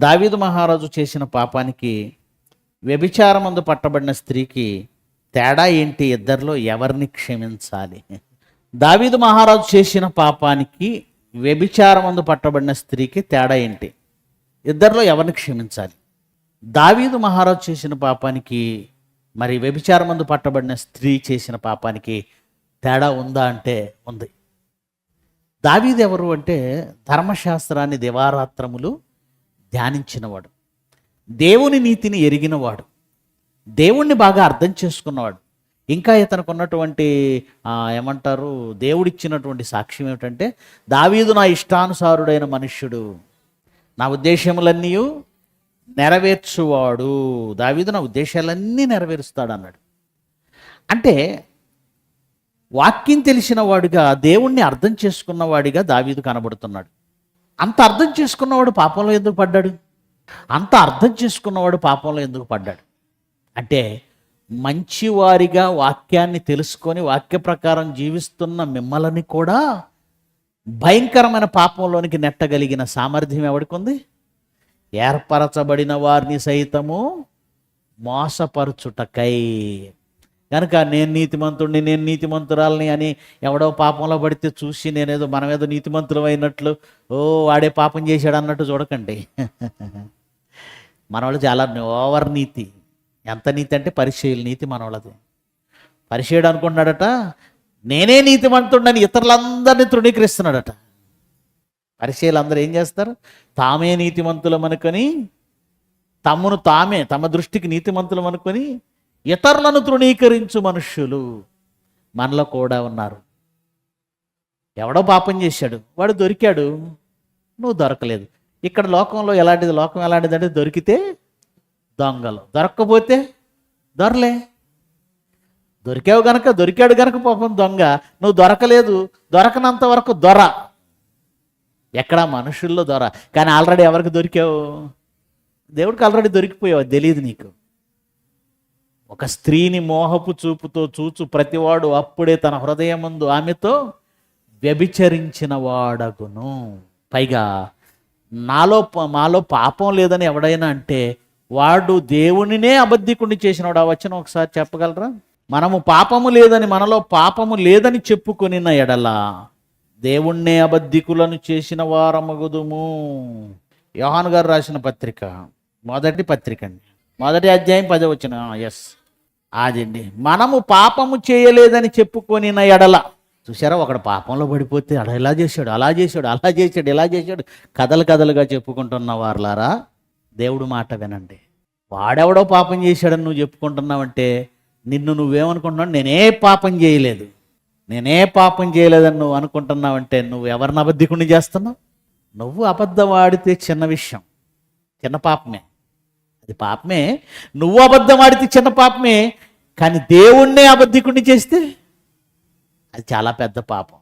దావీదు మహారాజు చేసిన పాపానికి, వ్యభిచారమందు పట్టబడిన స్త్రీకి తేడా ఏంటి? ఇద్దరిలో ఎవరిని క్షమించాలి? దావీదు మహారాజు చేసిన పాపానికి, వ్యభిచారమందు పట్టబడిన స్త్రీకి తేడా ఏంటి? ఇద్దరిలో ఎవరిని క్షమించాలి? దావీదు మహారాజు చేసిన పాపానికి, మరి వ్యభిచారమందు పట్టబడిన స్త్రీ చేసిన పాపానికి తేడా ఉందా అంటే ఉంది. దావీదు ఎవరు అంటే ధర్మశాస్త్రాన్ని దివారాత్రములు ధ్యానించినవాడు, దేవుని నీతిని ఎరిగినవాడు, దేవుణ్ణి బాగా అర్థం చేసుకున్నవాడు. ఇంకా ఇతనికి ఉన్నటువంటి ఏమంటారు, దేవుడిచ్చినటువంటి సాక్ష్యం ఏమిటంటే, దావీదు నా ఇష్టానుసారుడైన మనుష్యుడు, నా ఉద్దేశములన్నీ నెరవేర్చువాడు, దావీదు నా ఉద్దేశాలన్నీ నెరవేరుస్తాడు అన్నాడు. అంటే వాక్యం తెలిసిన వాడిగా, దేవుణ్ణి అర్థం చేసుకున్నవాడిగా దావీదు కనబడుతున్నాడు. అంత అర్థం చేసుకున్నవాడు పాపంలో ఎందుకు పడ్డాడు? అంత అర్థం చేసుకున్నవాడు పాపంలో ఎందుకు పడ్డాడు అంటే, మంచివారిగా వాక్యాన్ని తెలుసుకొని వాక్య ప్రకారం జీవిస్తున్న మిమ్మల్ని కూడా భయంకరమైన పాపంలోనికి నెట్టగలిగిన సామర్థ్యం ఎవరికి ఉంది? ఏర్పరచబడిన వారిని సైతము మోసపరచుటకై. కనుక నేను నీతిమంతుడిని, నేను నీతిమంతురాలని అని ఎవడో పాపంలో పడితే చూసి నేనేదో మనమేదో నీతిమంతులం అయినట్లు, ఓ వాడే పాపం చేశాడు అన్నట్టు చూడకండి. మనవాళ్ళు చాలా ఓవర్ నీతి. ఎంత నీతి అంటే పరిచయుల నీతి మనవాళ్ళది. పరిచయుడు అనుకుంటున్నాడట నేనే నీతిమంతుడని ఇతరులందరినీ తృణీకరిస్తున్నాడట. పరిచయులు అందరూ ఏం చేస్తారు? తామే నీతిమంతులం అనుకొని, తమను తామే తమ దృష్టికి నీతిమంతులం అనుకొని ఇతరులను తృణీకరించు మనుష్యులు మనలో కూడా ఉన్నారు. ఎవడో పాపం చేశాడు, వాడు దొరికాడు, నువ్వు దొరకలేదు. ఇక్కడ లోకంలో ఎలాంటిది? లోకం ఎలాంటిదంటే, దొరికితే దొంగలు, దొరక్కపోతే దొరలే. దొరికాడు గనక పాపం దొంగ, నువ్వు దొరకలేదు, దొరకనంత వరకు దొర. ఎక్కడ? మనుషుల్లో దొర. కానీ ఆల్రెడీ ఎవరికి దొరికావు? దేవుడికి ఆల్రెడీ దొరికిపోయావు, అది తెలియదు నీకు. ఒక స్త్రీని మోహపు చూపుతో చూచు ప్రతివాడు అప్పుడే తన హృదయమందు ఆమెతో వ్యభిచరించిన వాడగును. పైగా మాలో పాపం లేదని ఎవడైనా అంటే వాడు దేవునినే అబద్ధికుణ్ణి చేసినవాడు. ఆ వచనం ఒకసారి చెప్పగలరా? మనము పాపము లేదని, మనలో పాపము లేదని చెప్పుకొనిన ఎడల దేవుణ్ణే అబద్ధికులను చేసిన వారమగుదుము. యోహాను గారు రాసిన పత్రిక, మొదటి పత్రిక అండి, 1వ అధ్యాయం 10వ వచనం. ఎస్, అదండి. మనము పాపము చేయలేదని చెప్పుకొనిన ఎడల. చూసారా, ఒకడు పాపంలో పడిపోతే ఇలా చేశాడు, అలా చేశాడు, అలా చేశాడు, ఇలా చేశాడు, కథలుగా చెప్పుకుంటున్న వారులారా, దేవుడు మాట వినండి. వాడెవడో పాపం చేశాడని నువ్వు చెప్పుకుంటున్నావంటే నిన్ను నువ్వేమనుకుంటున్నావు? నేనే పాపం చేయలేదని నువ్వు అనుకుంటున్నావంటే నువ్వు ఎవరిని అబద్ధికుణ్ణి చేస్తున్నావు? నువ్వు అబద్ధం ఆడితే చిన్న విషయం, చిన్న పాపమే, అది పాపమే. నువ్వు అబద్ధం ఆడితే చిన్న పాపమే, కానీ దేవుణ్ణే అబద్ధికుణ్ణి చేస్తే అది చాలా పెద్ద పాపం.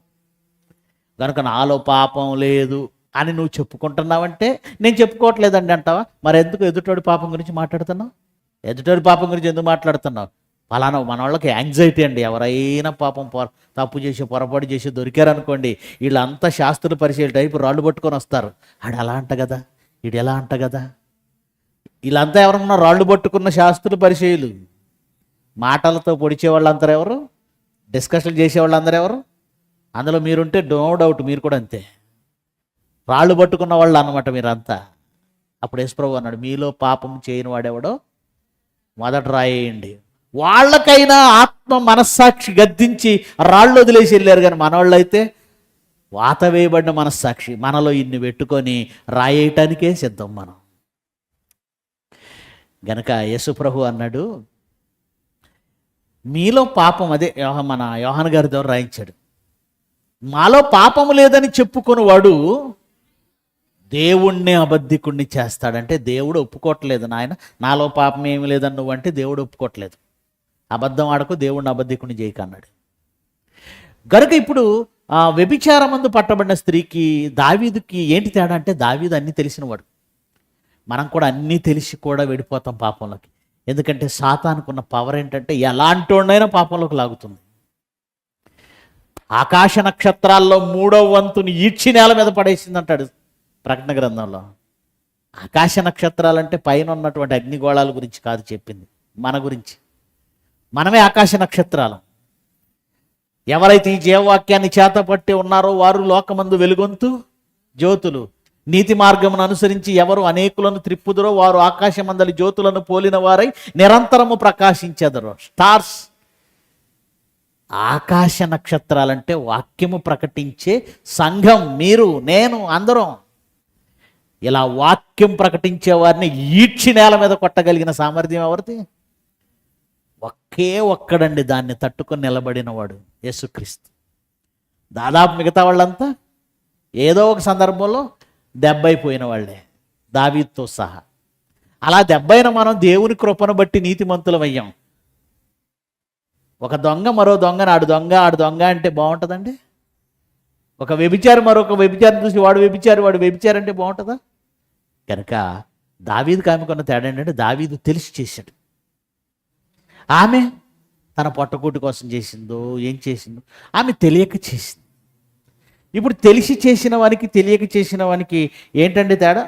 కనుక నాలో పాపం లేదు అని నువ్వు చెప్పుకుంటున్నావంటే, నేను చెప్పుకోవట్లేదండి అంటావా? మరి ఎందుకు ఎదుటోడి పాపం గురించి మాట్లాడుతున్నావు? ఎదుటోడి పాపం గురించి ఎందుకు మాట్లాడుతున్నావు? ఫలానా మన వాళ్ళకి యాంగ్జైటీ అండి. ఎవరైనా పాపం తప్పు చేసి పొరపాటు చేసి దొరికారనుకోండి, వీళ్ళంతా శాస్త్రులు పరిచయం టైపు రాళ్ళు పట్టుకొని వస్తారు. ఆడు అలా అంట కదా, వీడు ఎలా అంట కదా. వీళ్ళంతా ఎవరన్నా రాళ్ళు పట్టుకున్న శాస్త్రులు పరిచయులు. మాటలతో పొడిచే వాళ్ళందరూ ఎవరు? డిస్కషన్లు చేసేవాళ్ళందరూ ఎవరు? అందులో మీరుంటే నో డౌట్ మీరు కూడా అంతే, రాళ్ళు పట్టుకున్న వాళ్ళు అన్నమాట మీరంతా. అప్పుడు యేసుప్రభువు అన్నాడు, మీలో పాపం చేయని వాడెవడో మొదట రాయేయండి. వాళ్ళకైనా ఆత్మ మనస్సాక్షి గద్దించి రాళ్ళు వదిలేసి వెళ్ళారు. కానీ మనవాళ్ళు అయితే వాత వేయబడిన మనస్సాక్షి మనలో ఇన్ని పెట్టుకొని రాయేయటానికే సిద్ధం మనం. గనక యేసుప్రభువు అన్నాడు, మీలో పాపం, అదే మన యోహాను గారి ద్వారా రాయించాడు, మాలో పాపము లేదని చెప్పుకొని వాడు దేవుణ్ణి అబద్ధికుణ్ణి చేస్తాడంటే దేవుడు ఒప్పుకోవట్లేదు. నాయన నాలో పాపం ఏమి లేదని నువ్వు అంటే దేవుడు ఒప్పుకోవట్లేదు. అబద్ధం ఆడకు, దేవుణ్ణి అబద్ధికుణ్ణి చేయక అన్నాడు. గనుక ఇప్పుడు వ్యభిచారమందు పట్టబడిన స్త్రీకి దావీదుకి ఏంటి తేడా అంటే, దావీదు అన్నీ తెలిసినవాడు. మనం కూడా అన్నీ తెలిసి కూడా వెళ్ళిపోతాం పాపంలోకి. ఎందుకంటే సాతానుకున్న పవర్ ఏంటంటే ఎలాంటి వాడినైనా పాపంలోకి లాగుతుంది. ఆకాశ నక్షత్రాల్లో 3వ వంతుని ఈడ్చి నేల మీద పడేసింది అంటాడు ప్రకటన గ్రంథంలో. ఆకాశ నక్షత్రాలంటే పైన ఉన్నటువంటి అగ్నిగోళాల గురించి కాదు చెప్పింది, మన గురించి. మనమే ఆకాశ నక్షత్రాలు. ఎవరైతే ఈ జీవవాక్యాన్ని చేతపట్టి ఉన్నారో వారు లోకమందు వెలుగొంతు జ్యోతులు. నీతి మార్గమును అనుసరించి ఎవరు అనేకులను త్రిప్పుదురో వారు ఆకాశమందలి జ్యోతులను పోలిన వారై నిరంతరము ప్రకాశించెదరు. స్టార్స్, ఆకాశ నక్షత్రాలంటే వాక్యము ప్రకటించే సంఘం. మీరు, నేను, అందరం. ఇలా వాక్యం ప్రకటించే వారిని ఈడ్చి నేల మీద కొట్టగలిగిన సామర్థ్యం ఎవరిది? ఒకే ఒక్కడండి దాన్ని తట్టుకొని నిలబడినవాడు, యేసుక్రీస్తు. దాదాపు మిగతా వాళ్ళంతా ఏదో ఒక సందర్భంలో దెబ్బైపోయిన వాళ్ళే, దావీదుతో సహా. అలా దెబ్బైన మనం దేవుని కృపను బట్టి నీతిమంతులమయ్యాం. ఒక దొంగ మరో దొంగను ఆడు దొంగ అంటే బాగుంటుందండి? ఒక వ్యభిచారి మరొక వ్యభిచారిని చూసి వాడు వ్యభిచారి అంటే బాగుంటుందా? కనుక దావీదుకి ఆమెకున్న తేడా ఏంటంటే, దావీదు తెలిసి చేశాడు. ఆమె తన పొట్టకూటి కోసం చేసిందో ఏం చేసిందో ఆమె తెలియక చేసింది. ఇప్పుడు తెలిసి చేసిన వానికి తెలియక చేసిన వానికి ఏంటండి తేడా?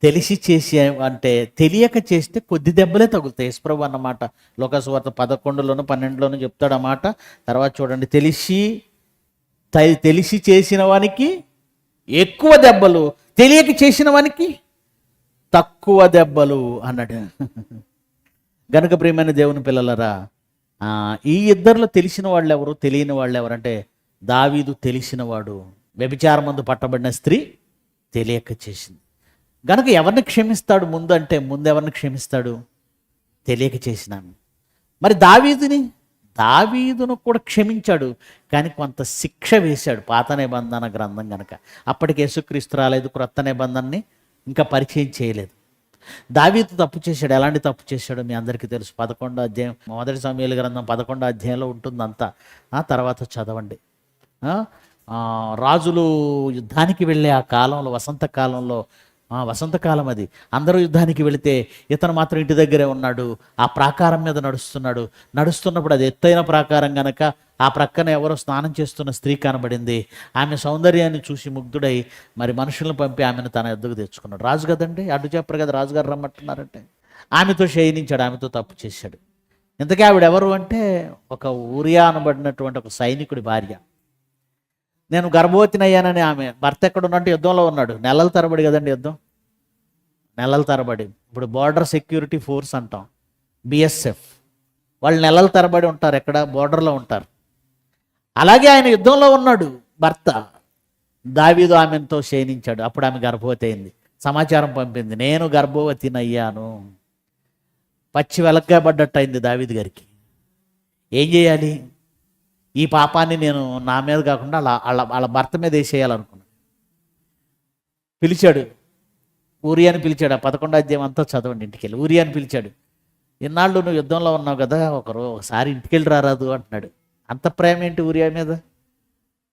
తెలిసి చేసే అంటే తెలియక చేస్తే కొద్ది దెబ్బలే తగులుతాయి. యేసుప్రభు అన్నమాట లోకాసువార్త 11లోను 12లోను చెప్తాడు అన్నమాట. తర్వాత చూడండి, తెలిసి చేసిన వానికి ఎక్కువ దెబ్బలు, తెలియక చేసిన వానికి తక్కువ దెబ్బలు అన్నాడు. గనుక ప్రియమైన దేవుని పిల్లలరా, ఈ ఇద్దరిలో తెలిసిన వాళ్ళు ఎవరు, తెలియని వాళ్ళు ఎవరంటే, దావీదు తెలిసినవాడు. వ్యభిచారమందు పట్టబడిన స్త్రీ తెలియక చేసింది. గనుక ఎవరిని క్షమిస్తాడు ముందు అంటే, ముందు ఎవరిని క్షమిస్తాడు? తెలియక చేసినాను. మరి దావీదును కూడా క్షమించాడు, కానీ కొంత శిక్ష వేశాడు. పాత నిబంధన గ్రంథం కనుక అప్పటికి యేసుక్రీస్తు రాలేదు, క్రొత్త నిబంధనని ఇంకా పరిచయం చేయలేదు. దావీదు తప్పు చేశాడు. ఎలాంటి తప్పు చేశాడో మీ అందరికీ తెలుసు. 11వ అధ్యాయం, మొదటి సమూయేలు గ్రంథం 11వ అధ్యాయంలో ఉంటుంది అంతా. తర్వాత చదవండి. రాజులు యుద్ధానికి వెళ్ళే ఆ కాలంలో, వసంతకాలం అది. అందరూ యుద్ధానికి వెళితే ఇతను మాత్రం ఇంటి దగ్గరే ఉన్నాడు. ఆ ప్రాకారం మీద నడుస్తున్నప్పుడు అది ఎత్తైన ప్రాకారం గనక ఆ ప్రక్కన ఎవరో స్నానం చేస్తున్న స్త్రీ కనబడింది. ఆమె సౌందర్యాన్ని చూసి ముగ్ధుడై మరి మనుషులను పంపి ఆమెను తన ఎద్దుకు తెచ్చుకున్నాడు. రాజు కదండి, అడ్డు చెప్పరు కదా, రాజుగారు రమ్మంటున్నారంటే. ఆమెతో శయనించాడు, ఆమెతో తప్పు చేశాడు. ఇంతకీ ఆవిడ ఎవరు అంటే, ఒక ఊరియా అనబడినటువంటి ఒక సైనికుడి భార్య. నేను గర్భవతినయ్యానని ఆమె భర్త ఎక్కడున్నట్టు యుద్ధంలో ఉన్నాడు. నెలల తరబడి కదండి యుద్ధం, నెలల తరబడి. ఇప్పుడు బార్డర్ సెక్యూరిటీ ఫోర్స్ అంటాం, బిఎస్ఎఫ్ వాళ్ళు నెలల తరబడి ఉంటారు, ఎక్కడ బోర్డర్లో ఉంటారు. అలాగే ఆయన యుద్ధంలో ఉన్నాడు భర్త. దావీదు ఆమెతో శయనించాడు. అప్పుడు ఆమె గర్భవతి అయింది. సమాచారం పంపింది, నేను గర్భవతినయ్యాను. పచ్చి వెలగ్గా పడ్డట్టు అయింది దావీదు గారికి. ఏం చేయాలి? ఈ పాపాన్ని నేను నా మీద కాకుండా వాళ్ళ భర్త మీద వేసేయాలనుకున్నాను. పిలిచాడు, ఊరియాని పిలిచాడు. ఆ 11వ అధ్యాయం అంతా చదవండి ఇంటికి వెళ్ళి. ఊరియాని పిలిచాడు. ఇన్నాళ్ళు నువ్వు యుద్ధంలో ఉన్నావు కదా, ఒకసారి ఇంటికి వెళ్ళి రారాదు అంటున్నాడు. అంత ప్రేమ ఏంటి ఊరియా మీద?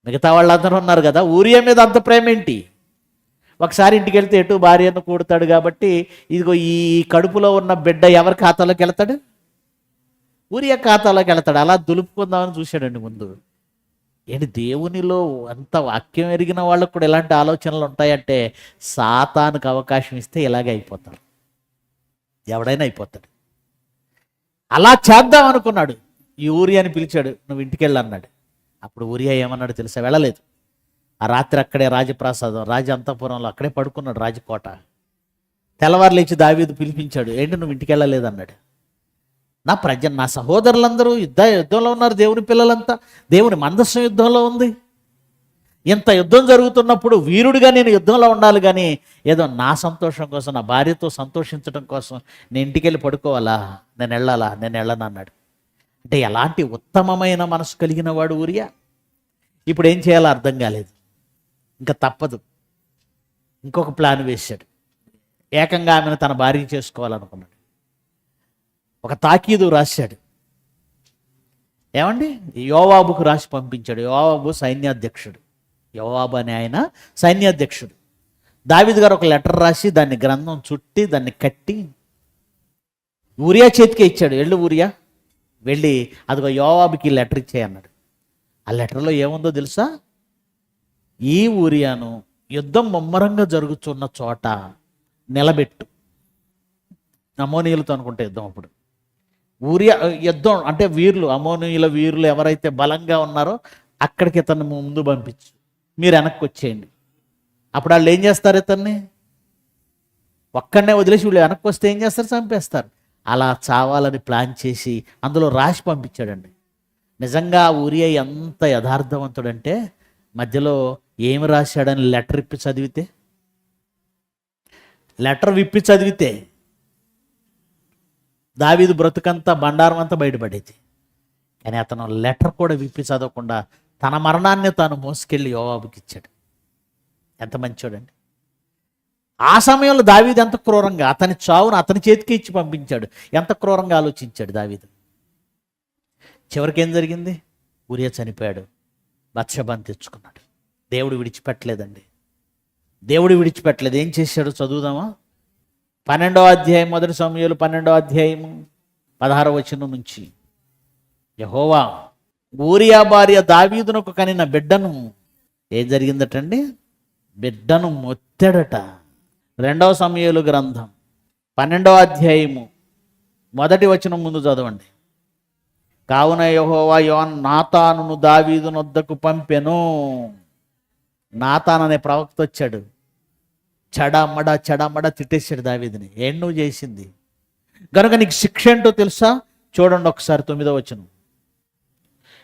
మిగతా వాళ్ళందరూ ఉన్నారు కదా, ఊరియా మీద అంత ప్రేమ ఏంటి? ఒకసారి ఇంటికి వెళ్తే ఎటు భార్యను కూడతాడు కాబట్టి, ఇదిగో ఈ కడుపులో ఉన్న బిడ్డ ఎవరి ఖాతాలోకి వెళ్తాడు? ఊరియా ఖాతాలోకి వెళ్తాడు. అలా దులుపుకుందామని చూశాడండి ముందు. ఏంటి దేవునిలో అంత వాక్యం ఎరిగిన వాళ్ళకు కూడా ఎలాంటి ఆలోచనలు ఉంటాయంటే, సాతానుకు అవకాశం ఇస్తే ఇలాగే అయిపోతారు, ఎవడైనా అయిపోతాడు. అలా చేద్దాం అనుకున్నాడు. ఈ ఊరియాని పిలిచాడు, నువ్వు ఇంటికి వెళ్ళన్నాడు. అప్పుడు ఊరియా ఏమన్నాడు తెలుసా? వెళ్ళలేదు. ఆ రాత్రి అక్కడే రాజప్రాసాదం, రాజ అంతఃపురంలో అక్కడే పడుకున్నాడు, రాజకోట. తెల్లవారు లేచి దావీదు పిలిపించాడు. ఏంటి నువ్వు ఇంటికి వెళ్ళలేదు అన్నాడు. నా సహోదరులందరూ యుద్ధంలో ఉన్నారు, దేవుని పిల్లలంతా, దేవుని మందస్సం యుద్ధంలో ఉంది. ఇంత యుద్ధం జరుగుతున్నప్పుడు వీరుడిగా నేను యుద్ధంలో ఉండాలి, కానీ ఏదో నా సంతోషం కోసం, నా భార్యతో సంతోషించడం కోసం నేను ఇంటికి వెళ్ళి పడుకోవాలా? నేను వెళ్ళను అన్నాడు. అంటే ఎలాంటి ఉత్తమమైన మనసు కలిగిన వాడు ఊరియా. ఇప్పుడు ఏం చేయాలో అర్థం కాలేదు, ఇంకా తప్పదు. ఇంకొక ప్లాన్ వేశాడు. ఏకంగా ఆమెను తన భార్య చేసుకోవాలనుకున్నాడు. ఒక తాకీదు రాశాడు. ఏమండి? యోవాబుకు రాసి పంపించాడు. యోవాబు సైన్యాధ్యక్షుడు. యోవాబు అనే ఆయన సైన్యాధ్యక్షుడు. దావీదు గారు ఒక లెటర్ రాసి దాన్ని గ్రంథం చుట్టి దాన్ని కట్టి ఊరియా చేతికే ఇచ్చాడు. వెళ్ళు ఊరియా, వెళ్ళి అదిగో యోవాబుకి లెటర్ ఇచ్చేయన్నాడు. ఆ లెటర్లో ఏముందో తెలుసా? ఈ ఊరియాను యుద్ధం ముమ్మరంగా జరుగుతున్న చోట నిలబెట్టు. అమోనీయులతో అనుకుంటే యుద్ధం అప్పుడు ఊరియా యుద్ధం అంటే వీరులు, అమోనీయుల వీరులు ఎవరైతే బలంగా ఉన్నారో అక్కడికి ఇతన్ని ముందు పంపించు, మీరు వెనక్కి వచ్చేయండి. అప్పుడు వాళ్ళు ఏం చేస్తారు? ఇతన్ని ఒక్కడనే వదిలేసి వీళ్ళు వెనక్కి వస్తే ఏం చేస్తారు? చంపేస్తారు. అలా చావాలని ప్లాన్ చేసి అందులో రాసి పంపించాడండి. నిజంగా ఊరియా ఎంత యథార్థవంతుడంటే మధ్యలో ఏమి రాశాడని లెటర్ విప్పి చదివితే దావీదు బ్రతుకంతా బండారం అంతా బయటపడేది. కానీ అతను లెటర్ కూడా విప్పి చదవకుండా తన మరణాన్ని తాను మోసుకెళ్ళి యోవాబుకి ఇచ్చాడు. ఎంత మంచోడండి. ఆ సమయంలో దావీదు ఎంత క్రూరంగా అతని చావును అతని చేతికి ఇచ్చి పంపించాడు. ఎంత క్రూరంగా ఆలోచించాడు దావీదు. చివరికి ఏం జరిగింది? ఊరియా చనిపోయాడు, బత్షెబను తెచ్చుకున్నాడు. దేవుడు విడిచిపెట్టలేదండి. దేవుడు విడిచిపెట్టలేదు. ఏం చేశాడు చదువుదామా? 12వ అధ్యాయం, 1 సమూయేలు 12వ అధ్యాయము 16వ వచనం నుంచి. యెహోవా ఊరియా భార్య దావీదునకు కనిన బిడ్డను ఏం జరిగిందటండి? బిడ్డను మొత్తాడట. 2వ సమూయేలు గ్రంథం 12వ అధ్యాయము 1వ వచనం ముందు చదవండి. కావున యెహోవా నాతానును దావీదు నొద్దకు పంపెను. నాతాన్ అనే ప్రవక్త వచ్చాడు. చడామడా తిట్టేశాడు దావీదుని. ఏం నువ్వు చేసింది గనుక నీకు శిక్ష ఏంటో తెలుసా? చూడండి ఒకసారి 9వ వచనం.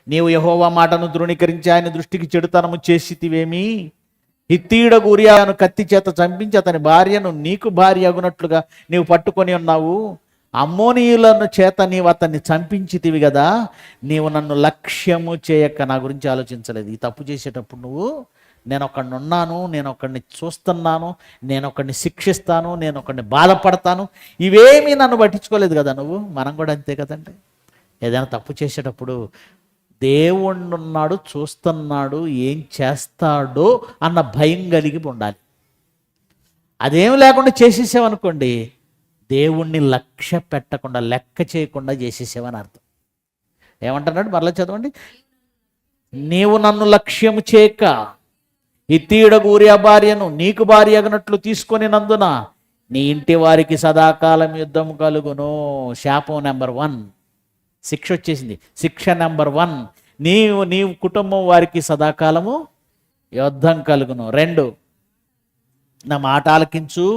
నీవు యెహోవా మాటను ధృవీకరించి ఆయన దృష్టికి చెడుతనము చేసితివేమి? హిత్తీయుడగు ఊరియాను కత్తి చేత చంపించి అతని భార్యను నీకు భార్య అగునట్లుగా నీవు పట్టుకొని ఉన్నావు. అమ్మోనీయులను చేత నీవు అతన్ని చంపించితివి కదా. నీవు నన్ను లక్ష్యము చేయక నా గురించి ఆలోచించలేదు. ఈ తప్పు చేసేటప్పుడు నువ్వు నేను ఒకడిని ఉన్నాను, నేను ఒకడిని చూస్తున్నాను, నేను ఒకడిని శిక్షిస్తాను, నేను ఒకడిని బాధపడతాను, ఇవేమీ నన్ను పట్టించుకోలేదు కదా నువ్వు. మనం కూడా అంతే కదండి. ఏదైనా తప్పు చేసేటప్పుడు దేవుడు ఉన్నాడు, చూస్తున్నాడు, ఏం చేస్తాడో అన్న భయం కలిగి ఉండాలి. అదేం లేకుండా చేసేసావనుకోండి, దేవుణ్ణి లక్ష్య పెట్టకుండా లెక్క చేయకుండా చేసేసావని అర్థం. ఏమంటున్నాడు? మరలా చదవండి. నీవు నన్ను లక్ష్యము చేయక హిత్తీయుడగు ఊరియా భార్యను నీకు భార్య అగినట్లు తీసుకొని నందున నీ ఇంటి వారికి సదాకాలం యుద్ధం కలుగును. శాపం నెంబర్ 1. శిక్ష వచ్చేసింది. శిక్ష నెంబర్ 1, నీవు కుటుంబం వారికి సదాకాలము యుద్ధం కలుగును. 2, నా మాట ఆలకించు.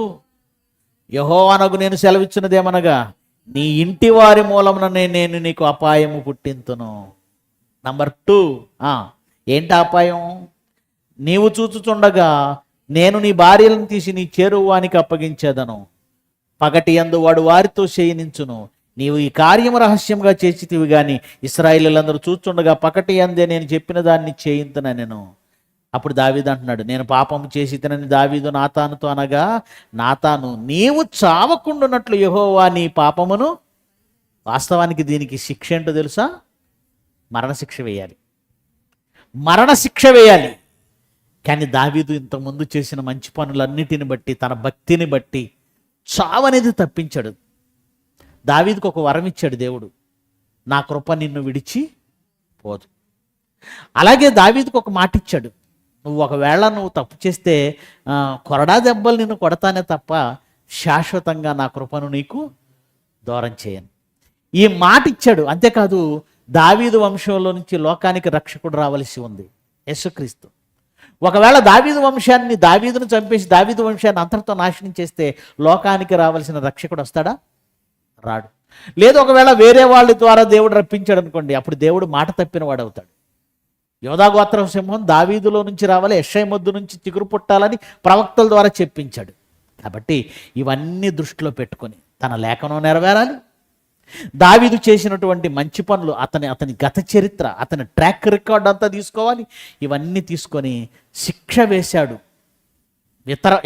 యెహోవానగు నేను సెలవిచ్చినదేమనగా నీ ఇంటి వారి మూలమున నేను నీకు అపాయము పుట్టింతును. నంబర్ 2, ఏంటి అపాయం? నీవు చూచుచుండగా నేను నీ భార్యలను తీసి నీ చేరువానికి అప్పగించేదను. పగటి యందు వాడు వారితో శయనించును. నీవు ఈ కార్యము రహస్యంగా చేసితివి గాని ఇశ్రాయేలీయులందరూ చూచుండగా పగటి యందే నేను చెప్పిన దాన్ని చేయింతున నేను. అప్పుడు దావీదు అంటున్నాడు, నేను పాపము చేసి తినని దావీదు నాతానుతో అనగా, నాతాను నీవు చావకుండునట్లు యెహోవా నీ పాపమును. వాస్తవానికి దీనికి శిక్ష ఏంటో తెలుసా? మరణశిక్ష వేయాలి. కానీ దావీదు ఇంతకుముందు చేసిన మంచి పనులన్నిటిని బట్టి, తన భక్తిని బట్టి చావనేది తప్పించాడు. దావీదుకు ఒక వరం ఇచ్చాడు దేవుడు, నా కృప నిన్ను విడిచి పోదు. అలాగే దావీదుకు ఒక మాట ఇచ్చాడు, ఒకవేళ నువ్వు తప్పు చేస్తే కొరడా దెబ్బలు నిన్ను కొడతానే తప్ప శాశ్వతంగా నా కృపను నీకు దూరం చేయను. ఈ మాట ఇచ్చాడు. అంతేకాదు దావీదు వంశంలో నుంచి లోకానికి రక్షకుడు రావలసి ఉంది, యేసుక్రీస్తు. ఒకవేళ దావీదును చంపేసి దావీదు వంశాన్ని అంతటితో నాశనం చేస్తే లోకానికి రావాల్సిన రక్షకుడు వస్తాడా? రాడు. లేదు, ఒకవేళ వేరే వాళ్ళ ద్వారా దేవుడు రప్పించాడు అనుకోండి, అప్పుడు దేవుడు మాట తప్పిన వాడు అవుతాడు. యోధా గోత్ర సింహం దావీదులో నుంచి రావాలి, యెషయి మొద్దు నుంచి చిగురు పుట్టాలని ప్రవక్తల ద్వారా చెప్పించాడు. కాబట్టి ఇవన్నీ దృష్టిలో పెట్టుకొని తన లేఖనం నెరవేరాలి. దావీదు చేసినటువంటి మంచి పనులు, అతని గత చరిత్ర, అతని ట్రాక్ రికార్డ్ అంతా తీసుకోవాలి. ఇవన్నీ తీసుకొని శిక్ష వేశాడు.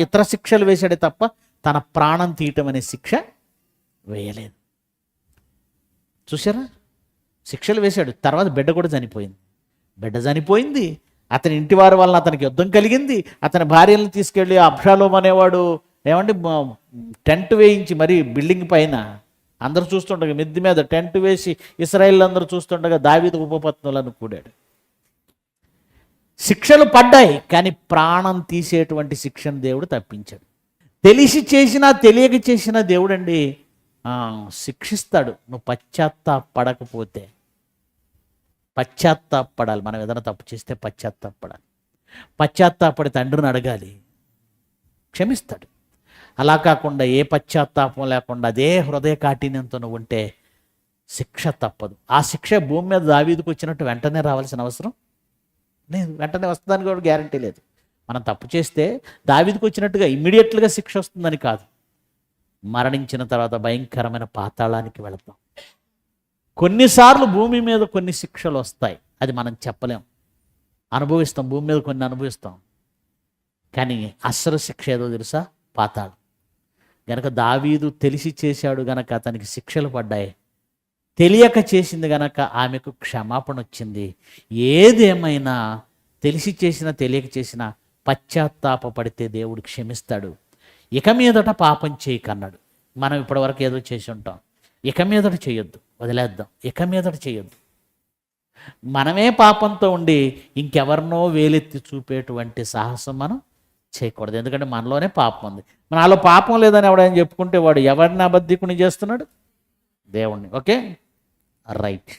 ఇతర శిక్షలు వేశాడే తప్ప తన ప్రాణం తీయటం అనే శిక్ష వేయలేదు. చూసారా? శిక్షలు వేశాడు. తర్వాత బిడ్డ కూడా చనిపోయింది. అతని ఇంటి వారి వలన అతనికి యుద్ధం కలిగింది. అతని భార్యలను తీసుకెళ్ళి అబ్షాలోం అనేవాడు టెంట్ వేయించి మరి బిల్డింగ్ పైన అందరూ చూస్తుండగా, మిద్ది మీద టెంట్ వేసి ఇశ్రాయేలు అందరూ చూస్తుండగా దావీదు ఉపపత్నులను కూడాడు. శిక్షలు పడ్డాయి, కానీ ప్రాణం తీసేటువంటి శిక్షను దేవుడు తప్పించాడు. తెలిసి చేసినా తెలియక చేసినా దేవుడండి శిక్షిస్తాడు. నువ్వు పశ్చాత్తాపడకపోతే. పశ్చాత్తాపడాలి. మనం ఏదైనా తప్పు చేస్తే పశ్చాత్తాపడాలి. పశ్చాత్తాపడి తండ్రిని అడగాలి, క్షమిస్తాడు. అలా కాకుండా ఏ పశ్చాత్తాపం లేకుండా అదే హృదయ కాఠిన్యంతో నువ్వు ఉంటే శిక్ష తప్పదు. ఆ శిక్ష భూమి మీద దావీదుకు వచ్చినట్టు వెంటనే రావాల్సిన అవసరం లేదు. వెంటనే వస్తుందని కూడా గ్యారంటీ లేదు. మనం తప్పు చేస్తే దావీదుకు వచ్చినట్టుగా ఇమ్మీడియట్గా శిక్ష వస్తుందని కాదు. మరణించిన తర్వాత భయంకరమైన పాతాళానికి వెళతాం. కొన్నిసార్లు భూమి మీద కొన్ని శిక్షలు వస్తాయి, అది మనం చెప్పలేం. అనుభవిస్తాం, భూమి మీద కొన్ని అనుభవిస్తాం. కానీ అసలు శిక్ష ఏదో తెలుసా? పాతాళం. గనక దావీదు తెలిసి చేశాడు గనక అతనికి శిక్షలు పడ్డాయి. తెలియక చేసింది గనక ఆమెకు క్షమాపణ వచ్చింది. ఏదేమైనా తెలిసి చేసినా తెలియక చేసినా పశ్చాత్తాపడితే దేవుడు క్షమిస్తాడు. ఇక మీదట పాపం చేయకన్నాడు. మనం ఇప్పటివరకు ఏదో చేసి ఉంటాం, ఇక మీదట చేయొద్దు, వదిలేద్దాం. ఇక మీదట చేయొద్దు. మనమే పాపంతో ఉండి ఇంకెవరినో వేలెత్తి చూపేటువంటి సాహసం మనం చేయకూడదు. ఎందుకంటే మనలోనే పాపం ఉంది. నాలో పాపం లేదని ఎవడైనా చెప్పుకుంటే వాడు ఎవరిని అబద్ధికుని చేస్తున్నాడు? దేవుణ్ణి. Okay, right.